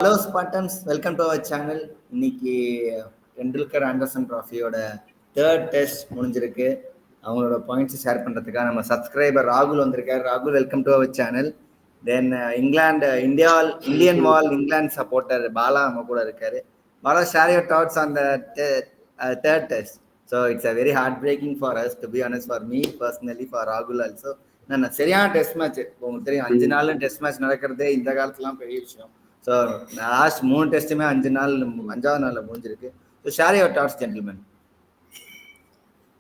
Hello Spartans, welcome to our channel. இன்னைக்கு Tendulkar Anderson ட்ராஃபியோட third test முடிஞ்சிருக்கு. அவங்களோட பாயிண்ட்ஸ் ஷேர் பண்ணுறதுக்காக நம்ம சப்ஸ்கிரைபர் ராகுல் வந்திருக்காரு. ராகுல், welcome to our channel. Then Indian wall England supporter Bala நம்ம கூட இருக்காரு. Bala, share your thoughts on the third test. So it's a very heartbreaking for us, to be honest, for me personally, for ராகுல் also. சரியான test match. உங்களுக்கு தெரியும், 5 நாள் test match நடக்கிறதே இந்த காலத்துலாம் பெரிய விஷயம். ஸோ லாஸ்ட் 3 டெஸ்ட்டுமே 5வது நாளில் முடிஞ்சிருக்கு. So share your thoughts gentlemen.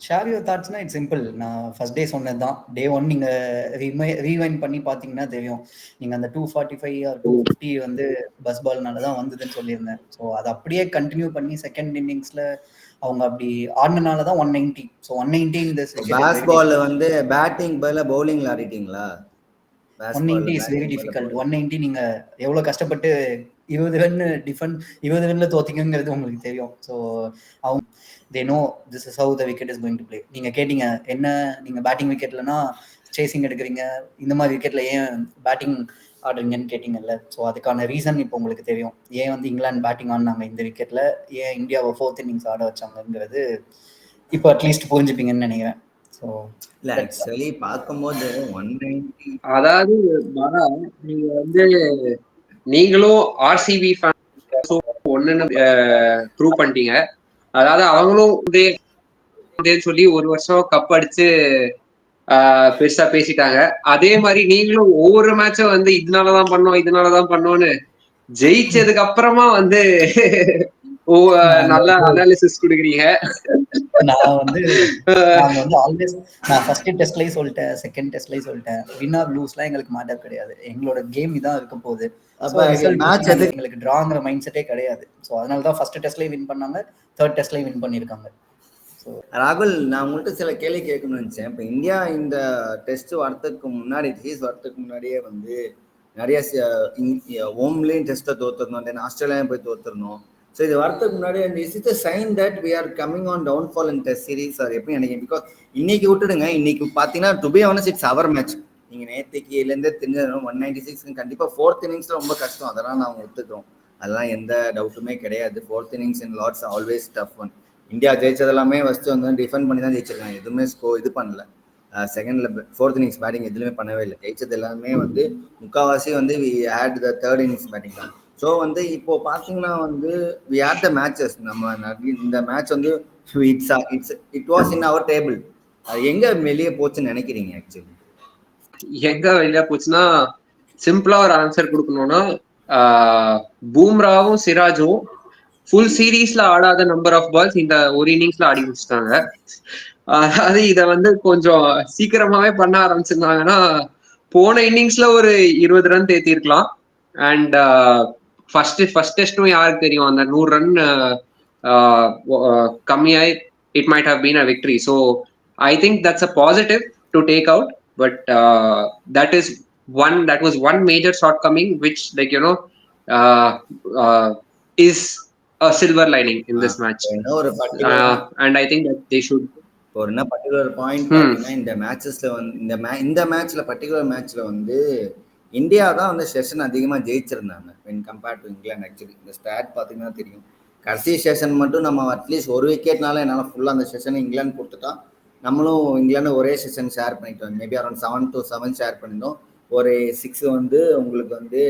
Share your தாட்ஸ்னா இட்ஸ் சிம்பிள். நான் ஃபர்ஸ்ட் டே சொன்னது தான். டே 1 நீங்கள் ரீவைண்ட் பண்ணி பார்த்தீங்கன்னா தெரியும். நீங்கள் அந்த 245 ஆர் 250 வந்து பஸ் பால்னால தான் வந்ததுன்னு சொல்லியிருந்தேன். ஸோ அதை அப்படியே கண்டினியூ பண்ணி செகண்ட் இன்னிங்ஸில் அவங்க அப்படி ஆடினால தான் 190. ஸோ 190 இந்த பேஸ் பால் வந்து பேட்டிங் பதில பவுலிங்ல ஆடிட்டீங்களா? 190 இஸ் வெரி டிஃபிகல்ட். 190 நீங்க எவ்வளவு கஷ்டப்பட்டு 20 ரன்ல தோத்தீங்கிறது உங்களுக்கு தெரியும். ஸோ அவங்க they know this is how the wicket is going to play. நீங்க கேட்டீங்க என்ன, நீங்க பேட்டிங் விக்கெட்லனா சேசிங் எடுக்கிறீங்க, இந்த மாதிரி விக்கெட்ல ஏன் பேட்டிங் ஆடுறீங்கன்னு கேட்டீங்கல்ல. ஸோ அதுக்கான ரீசன் இப்போ உங்களுக்கு தெரியும். ஏன் வந்து இங்கிலாந்து பேட்டிங் ஆடினாங்க இந்த விக்கெட்ல, ஏன் இந்தியாவை 4th இன்னிங்ஸ் ஆட வச்சாங்கிறது இப்போ அட்லீஸ்ட் புரிஞ்சுப்பீங்கன்னு நினைக்கிறேன். ஸோ இல்ல, ஆக்சுவலி பார்க்கும்போது 190, அதாவது நீங்க வந்து நீங்களும் ஆர்சிபி ஃபேன் ஒண்ணுன்னு ப்ரூவ் பண்ணிட்டீங்க. அதாவது அவங்களும் சொல்லி ஒரு வருஷம் கப் அடிச்சு பெருசா பேசிட்டாங்க. அதே மாதிரி நீங்களும் ஒவ்வொரு மேட்சும் வந்து இதனாலதான் பண்ணோம்னு ஜெயிச்சதுக்கு அப்புறமா வந்து நல்லா அனாலிசிஸ் கொடுக்குறீங்க. நான் ஆல்வேஸ் ஃபர்ஸ்ட் டெஸ்ட்லயும் சொல்லிட்டேன், செகண்ட் டெஸ்ட்லயும் சொல்லிட்டேன், வின் ஆர் லூஸ்லாம் எங்களுக்கு மேட்டர் கிடையாது. எங்களோட கேம் இதான் இருக்க போகுது. எங்களுக்கு டிராங்கிற மைண்ட் செட்டே கிடையாது. ஸோ அதனால தான் ஃபர்ஸ்ட் டெஸ்ட்லயும் வின் பண்ணாங்க, தேர்ட் டெஸ்ட்லயும் வின் பண்ணியிருக்காங்க. ராகுல், நான் உங்கள்கிட்ட சில கேள்வி கேட்கணும்னு நினைச்சேன். இப்போ இந்தியா இந்த டெஸ்ட் வரத்துக்கு முன்னாடி, சீரீஸ் வரத்துக்கு முன்னாடியே வந்து நிறைய ஹோம்லேயும் டெஸ்ட்டை தோத்துருந்தோம், தென் ஆஸ்திரேலியாவும் போய் தோத்துருந்தோம். ஸோ இது வரத்துக்கு முன்னாடி is it sign that we are coming on downfall in test series or எப்படி நினைக்கிறேன்? பிகாஸ் இன்னைக்கு விட்டுடுங்க, இன்னைக்கு பார்த்தீங்கன்னா to be honest it's our match. நீங்கள் நேற்றுக்குலேருந்தே தெரிஞ்சது 196 கண்டிப்பாக 4th இன்னிங்ஸில் ரொம்ப கஷ்டம், அதெல்லாம் நான் ஒத்துக்கிறோம். அதெல்லாம் எந்த டவுட்டுமே கிடையாது. 4th innings in Lord's always tough one. India ஜெயிச்சது எல்லாமே ஃபர்ஸ்ட் வந்து டிஃபெண்ட் பண்ணி தான் ஜெயிச்சிருக்காங்க. எதுவுமே இது பண்ணல. செகண்ட்ல 4th இன்னிங்ஸ் பேட்டிங் எதுவுமே பண்ணவே இல்லை. ஜெயிச்சது எல்லாமே வந்து முக்கால்வாசி வந்து we had the 3rd innings batting தான். ஸோ வந்து இப்போ பார்த்தீங்கன்னா வந்து வி ஹேட் த மேட்சஸ். நம்ம இந்த மேட்ச் வந்து it was in our table. அது எங்க வெளியே போச்சுன்னு நினைக்கிறீங்க? ஆக்சுவலி எங்க வெளியே போச்சுன்னா, சிம்பிளா ஒரு ஆன்சர் கொடுக்கணும்னா, பூம்ராவும் சிராஜும் ஃபுல் சீரீஸ்ல ஆடாத நம்பர் ஆஃப் பால்ஸ் இந்த ஒரு இன்னிங்ஸ்ல ஆடி முடிச்சிட்டாங்க. அதாவது இதை வந்து கொஞ்சம் சீக்கிரமாவே பண்ண ஆரம்பிச்சிருந்தாங்கன்னா போன இன்னிங்ஸ்ல ஒரு 20 ரன் தேத்திருக்கலாம். அண்ட் ஃபர்ஸ்ட் டெஸ்டும் யாருக்கு தெரியும், அந்த 100 ரன் கம்மியாய் it might have been a victory. So I think that's a positive to take out. But that was one major shortcoming which, like, you know, is a silver lining in this match. And I think that they should ஒரு என்ன particular point இந்த மேட்சஸ்ல வந்து இந்த மேட்ச்ல particular மேட்ச்ல வந்து India தான் வந்து செஷன் அதிகமாக ஜெயிச்சிருந்தாங்க when compared to England. Actually இந்த ஸ்டாட் பார்த்தீங்கன்னா தெரியும். கடைசி செஷன் மட்டும் நம்ம அட்லீஸ்ட் ஒரு விக்கெட்னால என்னால் ஃபுல்லாக அந்த செஷனை இங்கிலாந்து கொடுத்துட்டா, நம்மளும் இங்கிலாந்து ஒரே செஷன் ஷேர் பண்ணிட்டோம். மேபி அரௌண்ட் 7 to 7 ஷேர் பண்ணிட்டோம். ஒரு 6 வந்து உங்களுக்கு வந்து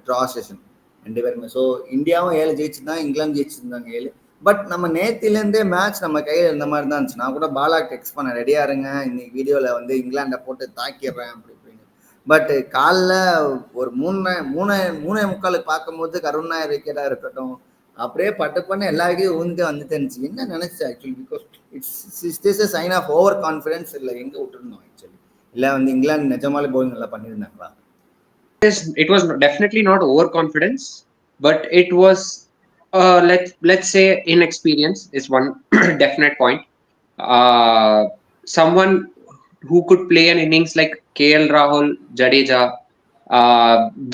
ட்ரா செஷன் 2 பேருமே. ஸோ இந்தியாவும் 7 ஜெயிச்சுதான், இங்கிலாந்து ஜெயிச்சிருந்தாங்க 7. பட் நம்ம நேத்திலேருந்தே மேட்ச் நம்ம கையில் இருந்த மாதிரி தான் இருந்துச்சு. நான் கூட பாலா டெக்ஸ்ட் பண்ண ரெடியா இருங்க, இன்னைக்கு வீடியோவில் வந்து இங்கிலாண்டை போட்டு தாக்கிடுறேன் அப்படி இப்படின்னு. பட் காலைல ஒரு 3:45 பார்க்கும்போது கருண் நாயர் விக்கெட்டாக இருக்கட்டும், அப்படியே பட்டு பண்ண எல்லா விக்கையும் ஊந்து வந்துட்டு இருந்துச்சு. என்ன நினைச்சு actually? Because it's a sign of over confidence. இல்லை எங்கே விட்டுருந்தோம் ஆக்சுவலி? இல்லை வந்து இங்கிலாந்து நிஜமாலே பவுலிங் நல்லா பண்ணியிருந்தாங்களா? It was definitely not overconfidence, but it was let's say inexperience is one definite point. Someone who could play an innings like KL Rahul, Jadeja,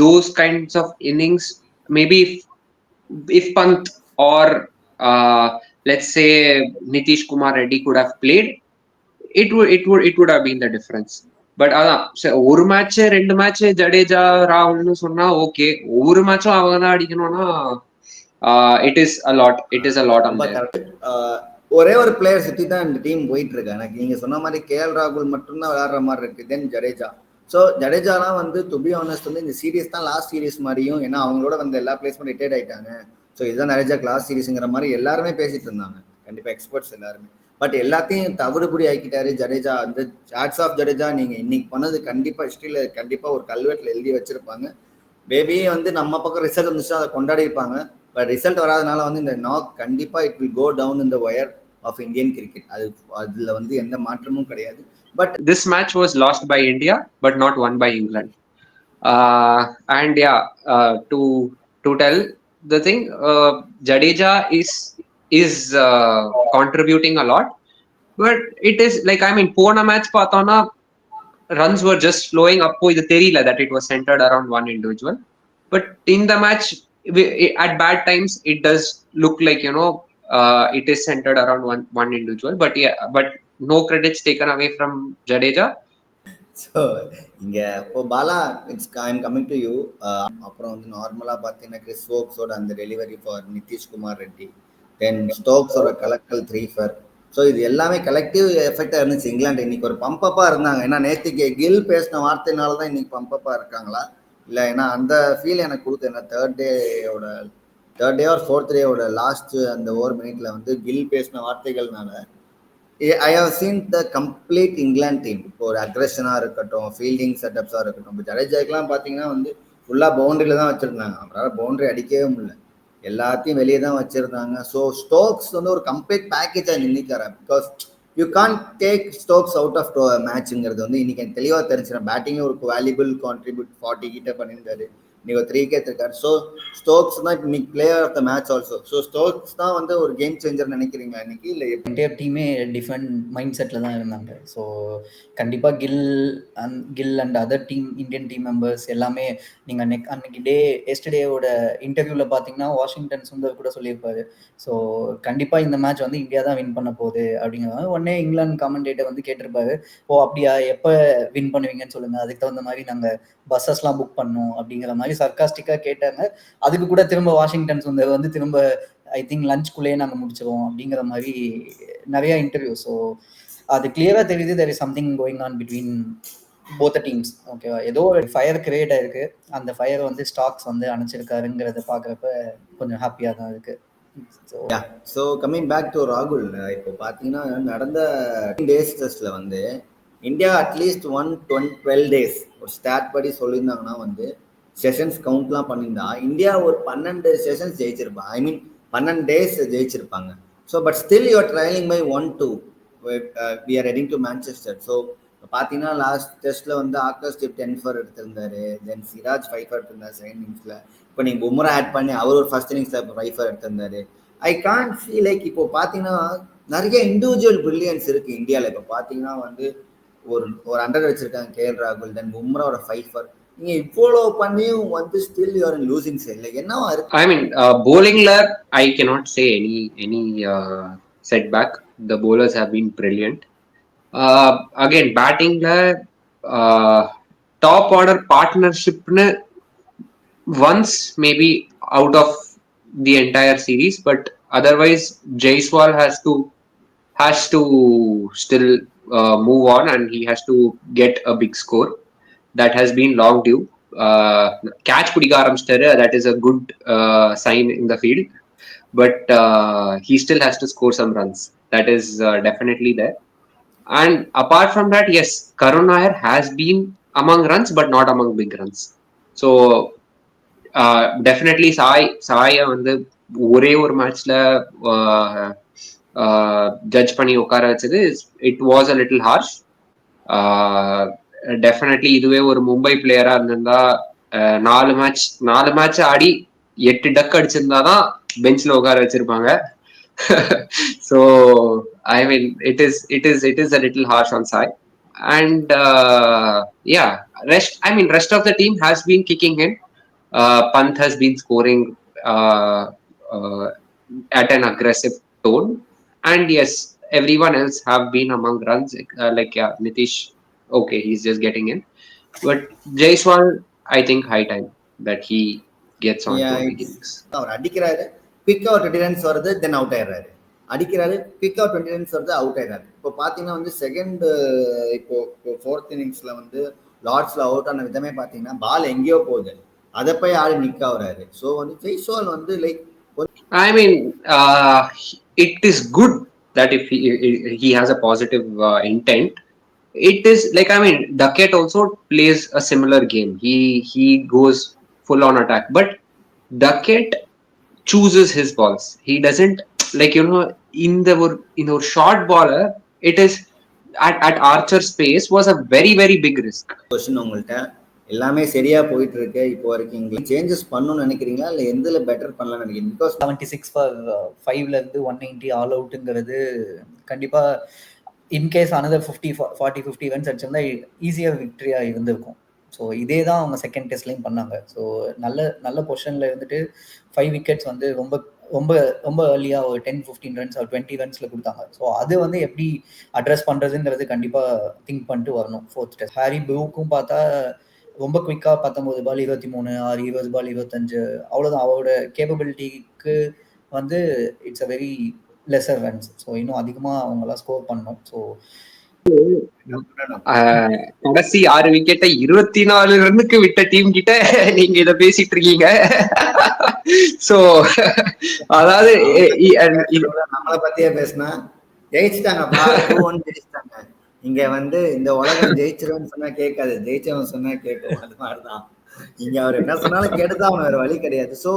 those kinds of innings, maybe if Pant or let's say Nitish Kumar Reddy could have played, it would have been the difference. But அதான் ஒரு match 2 match Jadeja ராகுல்னு சொன்னா okay, ஒவ்வொரு மேட்சும் அவங்க தான் அடிக்கணும்னா it is a lot on there. ஒரே ஒரு பிளேயர் சுத்தி தான் இந்த டீம் போயிட்டு இருக்கு. எனக்கு நீங்க சொன்ன மாதிரி கேஎல் ராகுல் மட்டும்தான் விளையாடுற மாதிரி இருக்கு. தென் ஜடேஜா. ஸோ ஜடேஜாலாம் வந்து டு பி ஆனஸ்ட் வந்து இந்த சீரீஸ் தான் லாஸ்ட் சீரீஸ் மாதிரியும், ஏன்னா அவங்களோட வந்து எல்லா பிளேஸ்மெண்ட் ரிட்டையர்ட் ஆயிட்டாங்க. ஸோ இதுதான் ஜடேஜா லாஸ்ட் சீரீஸ்ங்கிற மாதிரி எல்லாருமே பேசிட்டு இருந்தாங்க, கண்டிப்பா எக்ஸ்பர்ட்ஸ் எல்லாருமே. பட் எல்லாத்தையும் தவிடுபடி ஆக்கிட்டாரு ஜடேஜா. அந்த சாட்ஸ் ஆஃப் ஜடேஜா நீங்க இன்னைக்கு பண்ணது கண்டிப்பா ஹிஸ்டரியில கண்டிப்பா ஒரு கல்வெட்டில் எழுதி வச்சிருப்பாங்க. பேபி வந்து நம்ம பக்கம் ரிசல்ட் வந்துச்சுன்னா அதை கொண்டாடி இருப்பாங்க. பட் ரிசல்ட் வராதனால வந்து இந்த நாக் கண்டிப்பா it will go down in the wire of Indian cricket. அதுல வந்து எந்த மாற்றமும் கிடையாது. But this match was lost by India but not won by England. And yeah, to tell the thing, Jadeja is contributing a lot, but it is like, I mean, pona match pathona runs were just flowing up, idu theriyala that it was centered around one individual. But in the match, at bad times it does look like, it is centered around one individual. But yeah, but no credits taken away from Jadeja. So இங்கே இப்போ Bala, I'm coming to you. அப்புறம் வந்து நார்மலாக பார்த்தீங்கன்னா Chris ஸ்டோக்ஸோட அந்த delivery for Nitish Kumar Reddy, then ஸ்டோக்ஸோட Kalakkal 3 for. So இது எல்லாமே collective எஃபெக்டாக இருந்துச்சு. இங்கிலாந்து இன்னைக்கு ஒரு பம்பப்பாக இருந்தாங்க. ஏன்னா நேற்றுக்கு கில் பேசின வார்த்தையினால தான் இன்னைக்கு பம்பப்பாக இருக்காங்களா இல்லை, ஏன்னா அந்த ஃபீல் எனக்கு கொடுத்து. ஏன்னா தேர்ட் டே ஆர் 4th டேயோட லாஸ்ட் அந்த ஓவர் மினிட்ல வந்து கில் பேசின வார்த்தைகள்னால I have seen the complete England team. இப்போ ஒரு அக்ரெஷனாக இருக்கட்டும், ஃபீல்டிங் செட்டப்ஸாக இருக்கட்டும். இப்போ ஜடேஜாக்கெலாம் பார்த்தீங்கன்னா வந்து ஃபுல்லாக பவுண்டரியில் தான் வச்சுருந்தாங்க. அவரால் பவுண்டரி அடிக்கவே முடியல, எல்லாத்தையும் வெளியே தான் வச்சுருந்தாங்க. ஸோ ஸ்டோக்ஸ் வந்து ஒரு கம்ப்ளீட் பேக்கேஜாக நின்றுக்காரு. Because you can't take Stokes out of மேட்சுங்கிறது வந்து இன்னைக்கு எனக்கு தெளிவாக தெரிஞ்சிடும். பேட்டிங்கே ஒரு வேல்யூபிள் கான்ட்ரிபியூட் 40 கிட்ட பண்ணியிருந்தாரு, இன்னைக்கு ஒரு 3 இருக்காரு. ஸோ ஸ்டோக்ஸ் தான் இன்னைக்கு player of the match also. So Stokes தான் வந்து ஒரு கேம் சேஞ்சர் நினைக்கிறீங்க இன்னைக்கு இல்லை? என்டையர் டீமே டிஃப்ரெண்ட் மைண்ட் செட்டில் தான் இருந்தாங்க. ஸோ கண்டிப்பாக Gill and other team Indian team members எல்லாமே நீங்கள் அன்னைக்கு எஸ்டர்டேவோட இன்டர்வியூவில் பார்த்தீங்கன்னா வாஷிங்டன் சுந்தர் கூட சொல்லியிருப்பாரு. ஸோ கண்டிப்பாக இந்த மேட்ச் வந்து இந்தியா தான் வின் பண்ண போகுது அப்படிங்கிறத உடனே இங்கிலாந்து காமெண்டேட்டர் வந்து கேட்டிருப்பாரு, ஓ அப்படியா, எப்போ வின் பண்ணுவீங்கன்னு சொல்லுங்கள், அதுக்கு தகுந்த மாதிரி நாங்கள் பஸ்ஸஸ்லாம் புக் பண்ணோம் அப்படிங்கிற மாதிரி சர்க்காஸ்டிக்காக கேட்டாங்க. அதுக்கு கூட திரும்ப வாஷிங்டன் சுந்தர் வந்து திரும்ப ஐ திங்க் லஞ்ச்குள்ளேயே நாங்கள் முடிச்சிருவோம் அப்படிங்கிற மாதிரி நிறைய இன்டர்வியூ. ஸோ அது கிளியராக தெரியுது there is something going on between both the teams. ஓகேவா, ஏதோ ஒரு ஃபயர் கிரியேட் ஆயிருக்கு. அந்த ஃபயர் வந்து ஸ்டாக்ஸ் வந்து அணைச்சிருக்காருங்கிறத பார்க்குறப்ப கொஞ்சம் ஹாப்பியாக தான் இருக்கு. ஸோ கம்மிங் பேக் டு ராகுல், இப்போ பார்த்தீங்கன்னா நடந்த டேஸ் டெஸ்ட்ல வந்து இந்தியா அட்லீஸ்ட் 12 days ஒரு ஸ்டாட் படி சொல்லியிருந்தாங்கன்னா வந்து செஷன்ஸ் கவுண்ட்லாம் பண்ணியிருந்தா இந்தியா ஒரு 12 செஷன்ஸ் ஜெயிச்சிருப்பாங்க. ஐ மீன் 12 days ஜெயிச்சிருப்பாங்க. So but still you're trailing by 1-2. We are heading to Manchester. So பார்த்தீங்கன்னா லாஸ்ட் டெஸ்ட்ல வந்து ஆகாஷ் டிப் 10 for எடுத்திருந்தாரு, தென் சிராஜ் 5 for எடுத்திருந்தாரு செகண்ட் இன்னிங்ஸ்ல. இப்போ நீங்கள் பும்ரா ஆட் பண்ணி அவர் ஒரு ஃபர்ஸ்ட் இன்னிங்ஸ்ல 5 for எடுத்திருந்தாரு. ஐ கான்ட் ஃபீல் லைக் இப்போ பார்த்தீங்கன்னா நிறைய இண்டிவிஜுவல் பிரில்லியன்ஸ் இருக்கு இந்தியாவில். இப்போ பார்த்தீங்கன்னா வந்து ஒரு 100 வச்சிருக்காங்க கேஎல் ராகுல், தென் பும்ராவோட 5 for. நீங்க இவ்வளோ பண்ணியும் வந்து still you are in losing side. Like என்னவா இருக்கு? ஐ மீன் bowlingல I cannot say any setback. The bowlers have been brilliant. Again battingல top order partnershipனு once maybe out of the entire series, but otherwise Jaiswal has to still move on and he has to get a big score. That has been long due. Catch pudika arambichitaru, that is a good sign in the field, but he still has to score some runs. That is definitely there. And apart from that, yes, Karun Nair has been among runs but not among big runs. So definitely Sai வந்து ஒரே ஒரு மேட்ச்ல judge பண்ணி உட்கார வச்சது, it was a little harsh. Definitely இதுவே ஒரு மும்பை பிளேயரா இருந்திருந்தா 4 மேட்ச் ஆடி 8 டக் அடிச்சிருந்தாதான் பெஞ்ச்ல உட்கார வச்சிருப்பாங்க. So I mean it is a little harsh on Sai. And yeah, rest of the team has been kicking in. Pant has been scoring at an aggressive tone, and yes, everyone else have been among runs, like Nitish okay, he's just getting in. But Jaiswal, I think high time that he gets on to big innings. அவர் அடிக்கிறாரு, குவிக்கா ஒரு 20 runs வருது, தென் out ஆயிடுறாரு. அடிக்கிறாரு, குவிக்கா 20 runs வருது, out ஆயிடுறாரு. இப்போ பார்த்தீங்கன்னா வந்து செகண்ட் இப்போ ஃபோர்த் இன்னிங்ஸ்ல வந்து லார்ட்ஸ்ல அவுட் ஆன விதமே பார்த்தீங்கன்னா பால் எங்கேயோ போகுது, அதை போய் ஆடி நிக்க ஆகுறாரு. ஸோ வந்து ஜெய்ஸ்வால் வந்து like I mean, it is good that if he has a positive intent. It is like, I mean, Duckett also plays a similar game. He goes full on attack, but Duckett chooses his balls. He doesn't, like, you know, in the short baller, it is at Archer's pace was a very very big risk. Question உங்கள்கிட்ட எல்லாமே சரியா போயிட்டு இருக்கு இப்போ வரைக்கும், உங்களுக்கு changes பண்ணணும்னு நினைக்கிறீங்களா இல்லை எதுல பெட்டர் பண்ணலாம்னு நினைக்கிறீங்க? பிகாஸ் 76 for 5ல இருந்து 190 ஆல் அவுட்டுங்கிறது கண்டிப்பா இன்கேஸ் அனதர் 40-50 ரன்ஸ் அடிச்சிருந்தா ஈஸியாக விக்டரியா இருந்திருக்கும். ஸோ இதே தான் அவங்க செகண்ட் டெஸ்ட்லையும் பண்ணாங்க. ஸோ நல்ல பொசிஷனில் இருந்துட்டு 5 விக்கெட்ஸ் வந்து ரொம்ப ரொம்ப ரொம்ப ஏர்லியாக ஒரு 10-15 ரன்ஸ் ஒரு 20 ரன்ஸில் கொடுத்தாங்க. ஸோ அது வந்து எப்படி அட்ரஸ் பண்ணுறதுங்கிறது கண்டிப்பாக திங்க் பண்ணிட்டு வரணும். ஃபோர்த் டெஸ்ட் ஹாரி ப்ரூக்கும் பார்த்தா ரொம்ப குவிக்காக 19 பால் 23, 20 பால் 25, அவ்வளோதான். அவரோட கேப்பபிலிட்டிக்கு வந்து it's a very lesser runs. So இன்னும் அதிகமாக அவங்களாம் ஸ்கோர் பண்ணணும். ஸோ கடைசி 6 விக்கெட்டை 24 ரன்னுக்கு விட்ட டீம் கிட்ட நீங்க இத பேசிட்டு இருக்கீங்க. சோ அதாவது நம்மளை பத்தியே பேசினா ஜெயிச்சுட்டாங்க, ஜெயிச்சுட்டாங்க. இங்க வந்து இந்த உலகம் ஜெயிச்சிருவேன்னு சொன்னா கேட்காது, ஜெயிச்சவன் சொன்னா கேட்கும். அது மாதிரிதான் இங்க அவர் என்ன சொன்னாலும் கேட்டுதான் அவன் வேற வழி கிடையாது. சோ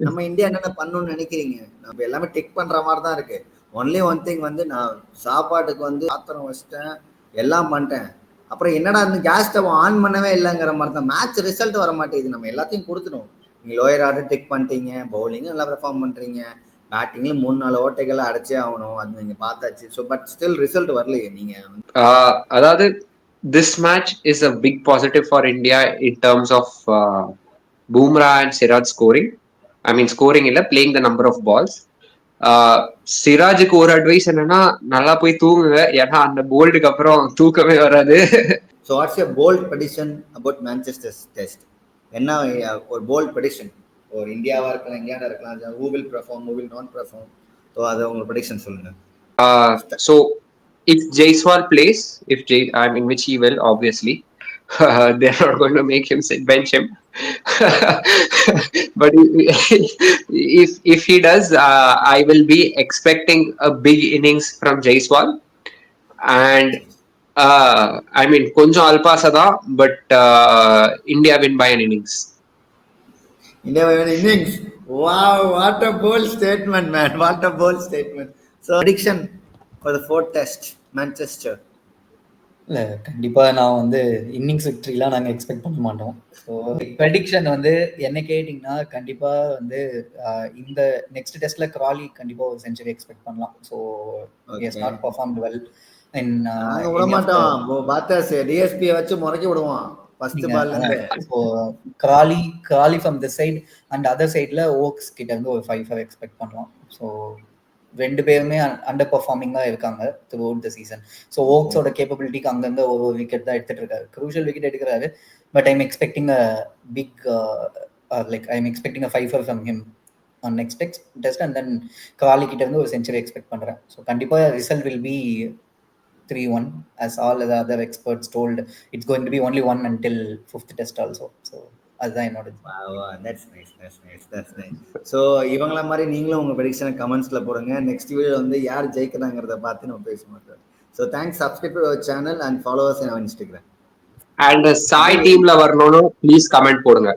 நம்ம இந்தியா என்னென்ன பண்ணணும்னு நினைக்கிறீங்க? நம்ம எல்லாமே டிக் பண்ற மாதிரிதான் இருக்கு. ஒன்லி ஒன் திங் வந்து நான் சாப்பாட்டுக்கு வந்து பாத்திரம் வச்சிட்டேன், எல்லாம் பண்ணிட்டேன், அப்புறம் என்னடா இந்த கேஸ் ஸ்டவ் ஆன் பண்ணவே இல்லைங்கிற மாதிரி தான். மேட்ச் ரிசல்ட் வர மாட்டேங்குது. நம்ம எல்லாத்தையும் கொடுத்துடும். நீங்க லோயர் ஆர்டர் டிக் பண்ணிட்டீங்க, பவுலிங் நல்லா பெர்ஃபார்ம் பண்றீங்க, பேட்டிங்ல 3-4 ஓட்டைகளை அடைச்சே ஆகணும், அது நீங்க பார்த்தாச்சு. ஸோ பட் ஸ்டில் ரிசல்ட் வரலையே. நீங்க அதாவது this match is a big positive for India in terms of Bumrah and Siraj scoring. I mean scoring இல்ல, playing the number of balls. சிராஜுக்கு ஒரு அட்வைஸ் என்னன்னா, நல்லா போய் தூங்குங்க, ஏன்னா அந்த போல்டுக்கு அப்புறம் தூக்கமே வராது. So what's your bold prediction about Manchester test? என்ன ஒரு போல்ட் ப்ரெடிக்ஷன்? ஒரு இந்தியாவா இருக்கலாம், இங்கிலாண்டா இருக்கலாம், who will perform, who will not perform? So அதை உங்க ப்ரெடிக்ஷன் சொல்லுங்க. So if Jaiswal plays, I mean, which he will obviously, they're not going to make him bench him. But if he does, I will be expecting a big innings from Jaiswal, and I mean konjam alpasada, but India win by an innings. India by an innings. Wow, what a bold statement, man. What a bold statement. So prediction for the fourth test, Manchester. இல்லை கண்டிப்பாக நான் வந்து innings விக்ட்ரிலாம் நாங்கள் expect பண்ண மாட்டோம். So prediction வந்து என்ன கேட்டிங்கன்னா, கண்டிப்பாக வந்து இந்த நெக்ஸ்ட் டெஸ்ட்டில் கிராலி கண்டிப்பாக ஒரு செஞ்சுரி எக்ஸ்பெக்ட் பண்ணலாம். So is not performed well. விட மாட்டோம், பார்த்தா டிஎஸ்பியை வச்சு முறைக்கி விடுவான் ஃபர்ஸ்ட் பால்ல இருந்து. So Crawley from this side and other சைடில் ஓக்ஸ் கிட்ட இருந்து ஒரு 5 எக்ஸ்பெக்ட் பண்ணலாம். ஸோ 2 பேருமே அண்டர் பர்ஃபார்மிங்காக இருக்காங்க throughout the season. So ஓக்ஸோட கேப்பபிலிட்டிக்கு அங்கங்க ஒரு விக்கெட் தான் எடுத்துட்டு இருக்காரு, க்ரூஷியல் விக்கெட் எடுக்கிறாரு. But I'm expecting a big like I'm expecting a 5 from him on next test. And then Crawley கிட்ட இருந்து ஒரு செஞ்சுரி எக்ஸ்பெக்ட் பண்ணுறேன். ஸோ கண்டிப்பாக result will be 3-1 as all the other experts told. It's going to be only 1 until 5th test also. So அதுதான் என்னோட. That's nice. So இவங்கள மாதிரி நீங்களும் உங்க ப்ரெடிக்ஷனை கமெண்ட்ஸ்ல போடுங்க. நெக்ஸ்ட் வீடியோ வந்து யார் ஜெயிக்கிறாங்கிறத பார்த்து நம்ம பேச மாட்டோம். So thanks, subscribe to our channel and follow us in our Instagram. And Sai டீம்ல வரணும்னு ப்ளீஸ் கமெண்ட் போடுங்க.